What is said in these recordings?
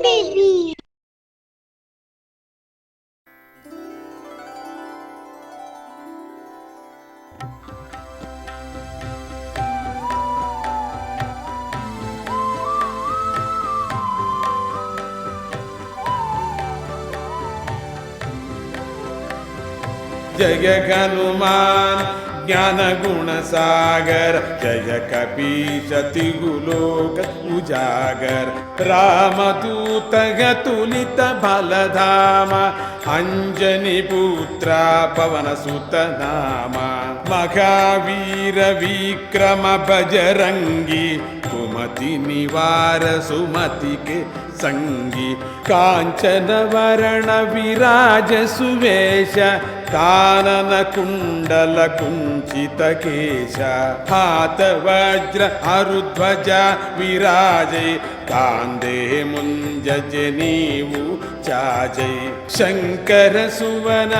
देवी। जय हनुमान ज्ञान गुण सागर, जय कपीश तिहुलोक उजागर। रामदूत तुलित बलधामा, अंजनी पुत्रा पवन सुत नामा। महावीर विक्रम बजरंगी, कुमति निवार सुमति के संगी। कांचन वरण विराज सुवेश, कानन कुंडल कुंचित केश। हाथ वज्र अरुध्वजा विराजे, कांधे मुंज जनेऊ चाजे। शंकर सुवन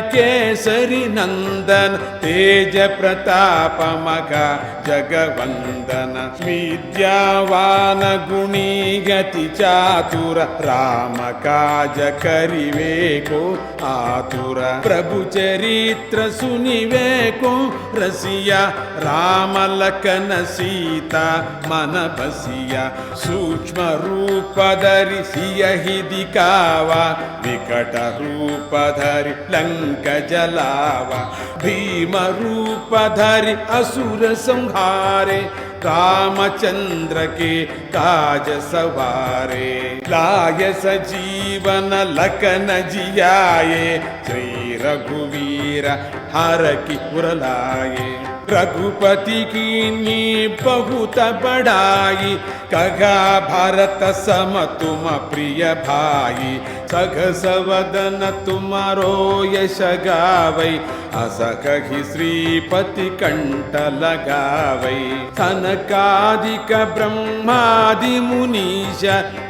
केसरी नंदन, तेज प्रताप मघा जगवंदन। विद्यावान गुणी गति चातुर, राम काज करिवे को आतुर। प्रभु चरित्र सुनिवे को रसिया, राम लखन सीता मन बसिया। सूक्ष्म रूप धरि सियहि दिखावा, विकट रूप धरि लंक जलावा। भीम रूप धरि असुर संहारे, रामचंद्र के काज सवारे। लाय सजीवन लखन जियाए, श्री रघुवीर हर की पुरलाए। रघुपति कीन्ही बहुत बड़ाई, कहा भरत सम तुम प्रिय भाई। सहस वदन तुम्हारो यश गावै, अस कहि श्रीपति कंठ लगावै। सनकादिक ब्रह्मादि मुनीश,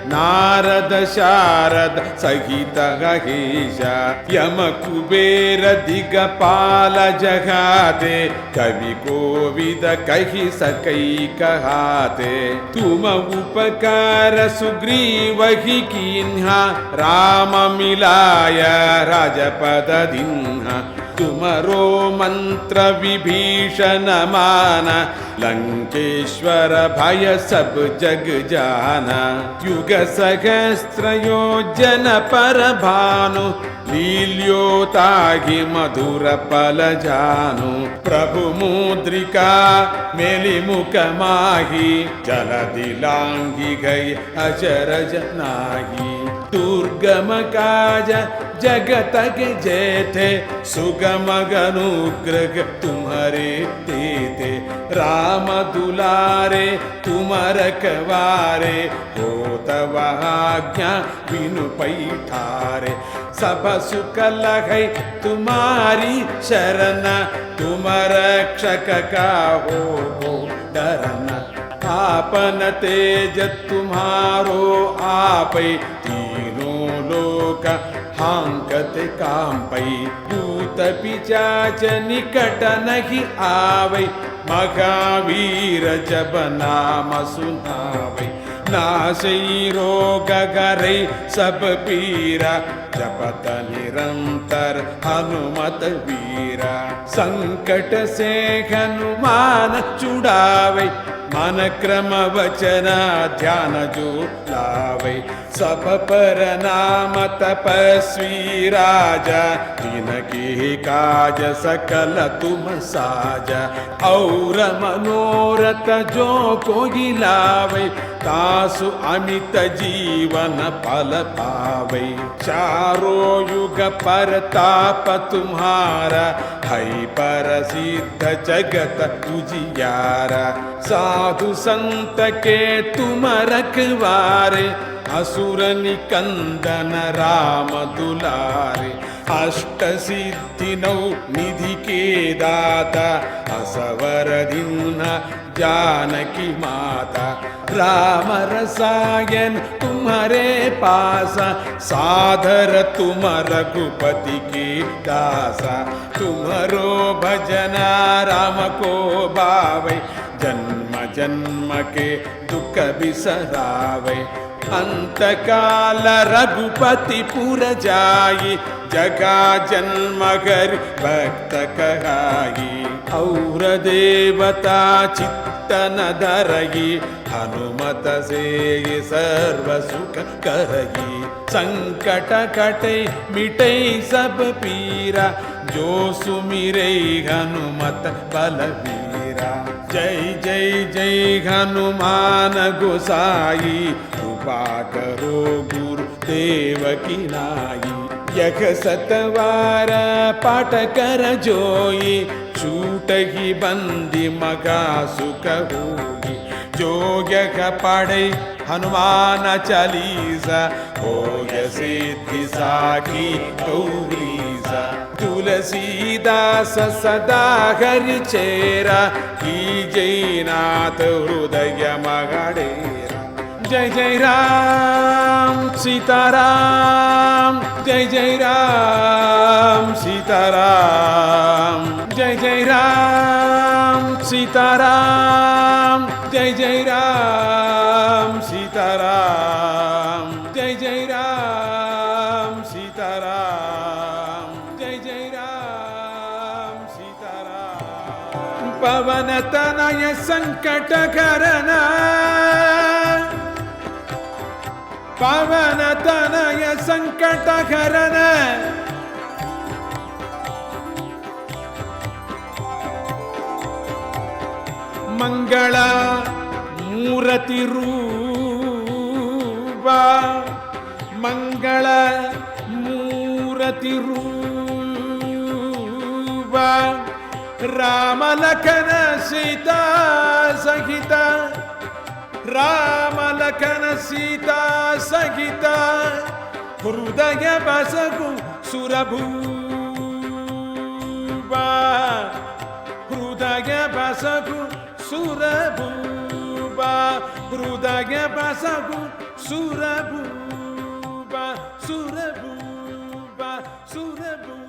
नारद शारद सहित गहेश। यम कुबेर दिगपाल जगाते, कवि कोविद कहि सकै कहाते। तुम उपकार सुग्रीवहि कीन्हा, राम मिलाय राजपद दीन्हा। तुमरो मंत्र विभीषण माना, लंकेश्वर भय सब जग जाना। युग सहस्त्र योजन पर भानु, लील्योताहि मधुर पल जानु। प्रभु मुद्रिका मेलि मुख माही, जलधि लांघि गई अचरज नाही। दुर्गम काज जगत के जेठे, सुगम अनुग्रह तुम्हारे तेते। राम दुलारे तुम रखवारे, हो तव आज्ञा बिनु पैठारे। सब सुख लहै तुम्हारी शरण, तुम रक्षक काहू को डरना। आपन तेज तुम्हारो आपै, तीनों लोक हांकत कांपै। भूत पिशाच निकट नहीं आवै, महावीर जब नाम सुनावै। नासै रोग हरै सब पीरा, जपत निरंतर हनुमत वीरा। संकट से हनुमान छुड़ावै, मन क्रम वचन ध्यान जो लावै। सब पर नाम तपस्वी राजा, जिनके काज सकल तुम साजा। और मनोरथ जो कोई लावै, तासु अमित जीवन फल पावै। चारों युग परताप तुम्हारा, है प्रसिद्ध जगत उजियारा। साधु संत के तुम रखवारे, असुर निकंदन राम दुलारे। अष्ट सिद्धि नौ निधि के दाता, असवर दीन्हा जानकी माता। राम रसायन तुम्हारे पासा, सादर तुम रघुपति के दासा। तुम्हारो भजना राम को भावै, जन्म जन्म के दुख बिसरावै। अंतकाल रघुपति पुर जाई जगा जन्म हरि भक्त कहाई और देवता चित्तन धरई हनुमत से सर्व सुख करई संकट कटे मिटै सब पीरा जो सुमिरै हनुमत बलवीरा। जय जय जय हनुमान गोसाई कृपा करो गुरुदेव की नाई। यख सतवार पाठ कर जोई छूटहि बंदी मगा सुख होई। जो यख पढ़े हनुमान चालीसा होय सिद्धि साखी गौरीसा। तुलसीदास सदा हरि चेरा की जयनाथ हृदय मगडेरा। जय जय राम सीताराम जय जय राम सीताराम जय जय राम सीताराम जय जय राम सीताराम जय जय राम सीताराम जय जय राम सीताराम। पवन तनय संकट हरना पवन तनय संकट हरन मंगल मूर्ति रूपा मंगल मूर्ति रूपा राम लखन सीता सहित राम लखन सीता सहित हृदय बसगु सुरभूपा हृदय बसगु सुरभूपा हृदय बसगु सुरभूपा सुरभूपा सुरभूपा।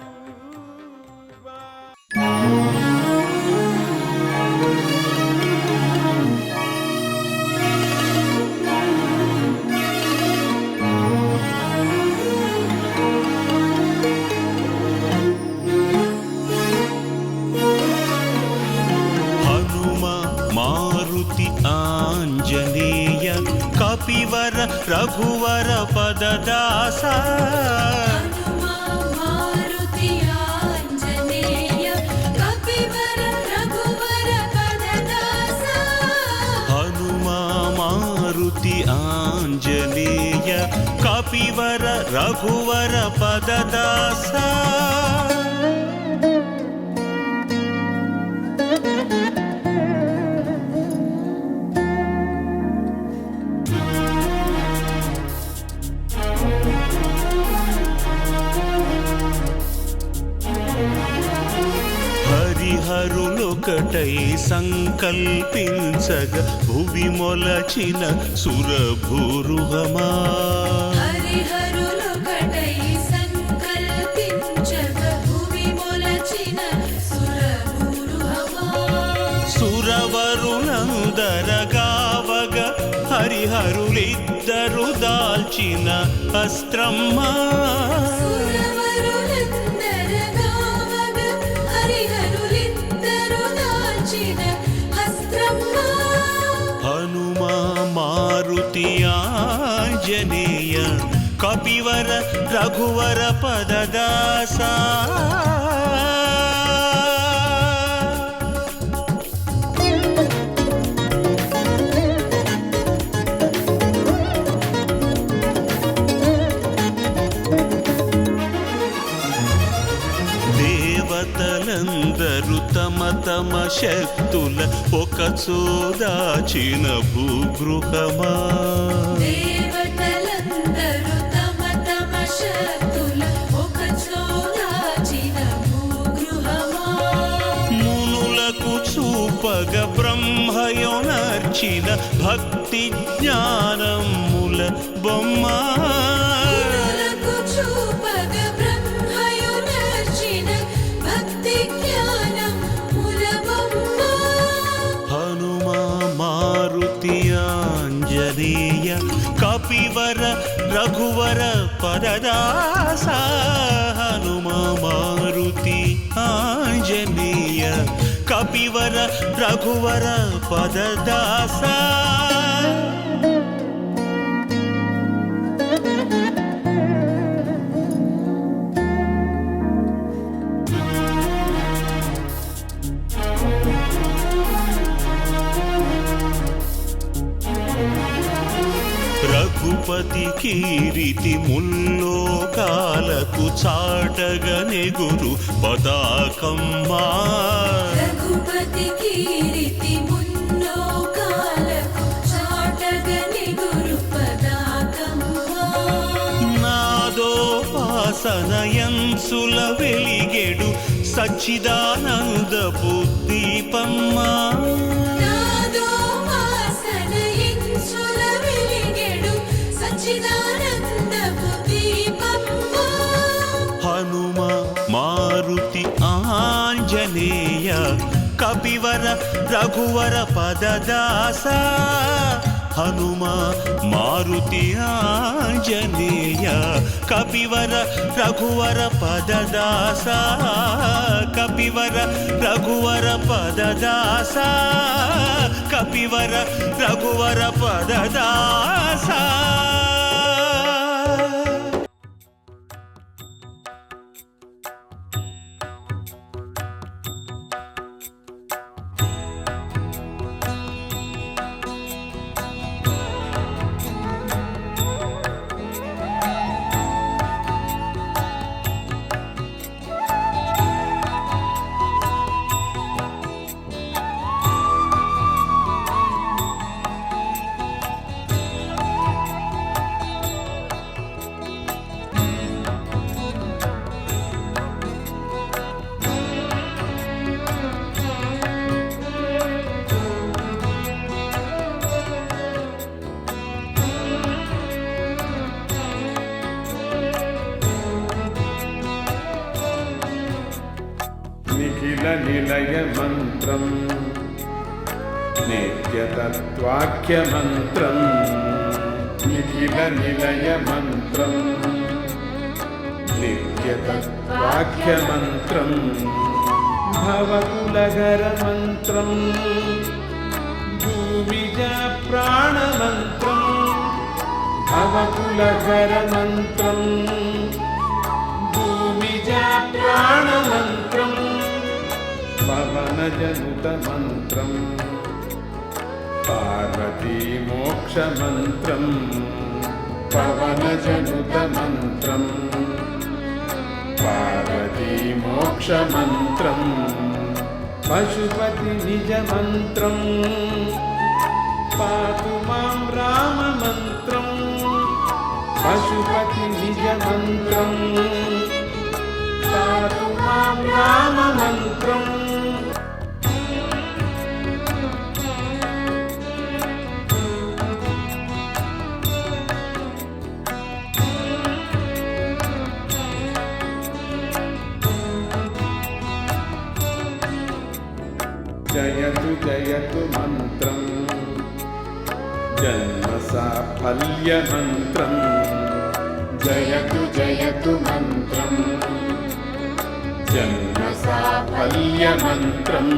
आंजनेय कपिवर रघुवर पददास मारुति आंजनेय कपिवर रघुवर पददास। हनुमा मारुति आंजनेय कपिवर रघुवर पददास। హరులొకటై సంకల్పించగ భువి మొలచిన సురభూరుహమా హరిహరులొకటై సంకల్పించగ భువి మొలచిన సురభూరుహమా సురవరులందరగావగ హరిహరులిద్దరు దాల్చిన అస్త్రమ్మా హనుమా మారుతి ఆంజనేయ కపివర రఘువర పదదాస దేవతలందరూ తమ తమ శక్తుల ఒక చోదాచిన భూగృహమా దేవతలందరూ తమ తమ శక్తుల ఒక చోదాచిన భూగృహమా మునులకు చూపగ బ్రహ్మయోనర్చిన భక్తి జ్ఞానముల బొమ్మ హనుమా మారుతి ఆంజనేయ కపివ ರಘುವರ ಪದದಾಸ ಹನುಮ ಮಾರುತಿ ಆಂಜನೇಯ ಕಪಿವರ ರಘುವರ ಪದದಾಸ రఘుపతి కీరితి ముల్లోకాలకు చాటగనే గురు పతాకమ్మా రఘుపతి కీరితి ముల్లోకాలకు చాటగని గురు పతాకమ్మా నాదోపాసనయంసుల వెలిగెడు సచ్చిదానందపు దీపమ్మా హనుమ మారుతి ఆంజనేయ కపివర రఘువర పదదాస హనుమ మారుతి ఆంజనేయ కపివర రఘువర పదదాస కపివర రఘువర పదదాస కపివర రఘువర పదదాస నిఖిల నిలయ మంత్రం నిత్యతత్వాఖ్య మంత్రం నిఖిల నిలయ మంత్రం నిత్యతత్వాఖ్య మంత్రం భవకులహర మంత్రం భూమిజ ప్రాణ మంత్రం భవకులహర మంత్రం భూమిజ ప్రాణ మంత్రం పవనజనుత మంత్రం పార్వతీ మోక్ష మంత్రం పవనజనుత మంత్రం పార్వతీ మోక్ష మంత్రం పశుపతి నిజ మంత్రం పాతు మాం రామ మంత్రం పశుపతి నిజ మంత్రం పాతు మాం రామ మంత్రం జయతు జయతు మంత్రం జన్మ సాఫల్య మంత్రం జయతు జయతు మంత్రం జన్మ సాఫల్య మంత్రం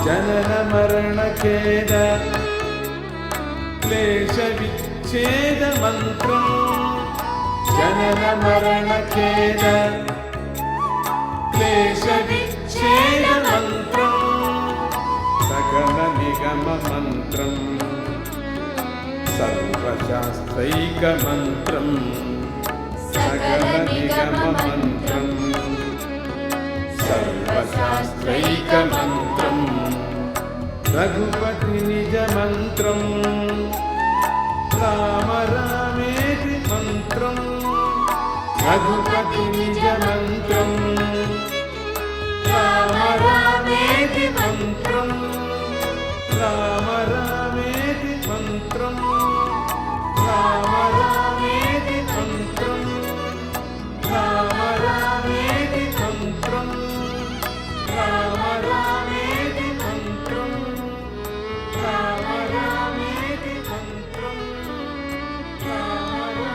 జనన మరణ ఖేద క్లేశ విచ్ఛేద మంత్రం జనన మరణ ఖేద క్లేశ విచ్ఛేద మంత్రం సకల నిగమ మంత్రం సర్వశాస్త్రైక మంత్రం సకల నిగమ మంత్రం సర్వశాస్త్రైక మంత్రం రఘుపతి నిజ మంత్రం రామ రామేతి మంత్రం రఘుపతి నిజ మంత్రం రామ రామేతి మంత్రం రామ రామేతి మంత్రం రామ రామేతి మంత్రం రామ రామేతి మంత్రం రామ రామేతి మంత్రం రామ రామేతి మంత్రం రామ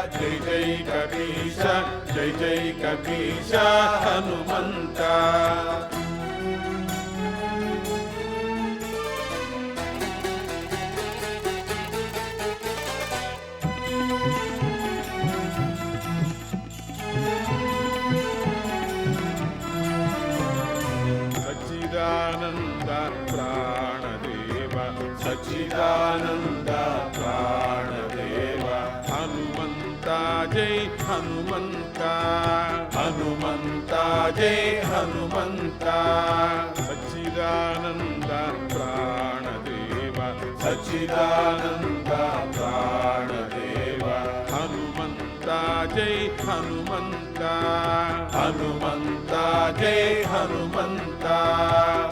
జై జై కపీశ జై జై కపీశ హనుమంత సచ్చిదానంద ప్రాణదేవ సచ్చిదానంద ప్రాణదేవ హనుమంత జై హనుమంత హనుమంత జై హనుమంత సచ్చిదానంద ప్రాణదేవ సచ్చిదానంద ప్రాణదేవ హనుమంత జై హనుమంత హనుమంత జై హనుమంత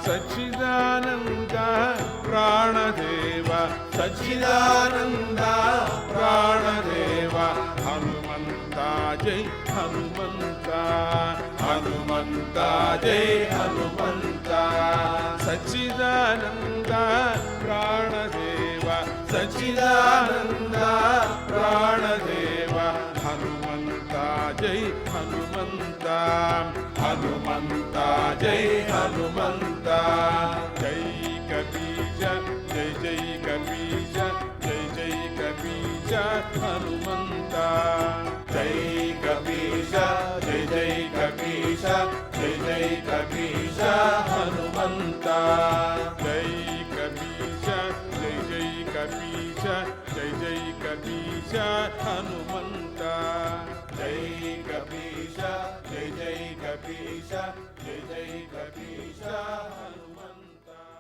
సచ్చిదానంద ప్రాణదేవ సచ్చిదానంద ప్రాణదేవ హనుమంత జై హనుమంత హనుమంత జై హనుమంత సచ్చిదానంద ప్రాణదేవ సచ్చిదానంద ప్రాణదేవ హనుమంత జై హనుమంత హనుమంత జై హనుమంత జై కపీశ జై జై కపీశ జై జై కపీశ హనుమంత జై కపీశ జై జై కపీశ జై జై కపీశ హనుమంత జై కపీశ జై జై కపీశ జై జై కపీశ హనుమంత జై కపీశ జై జై కపీశ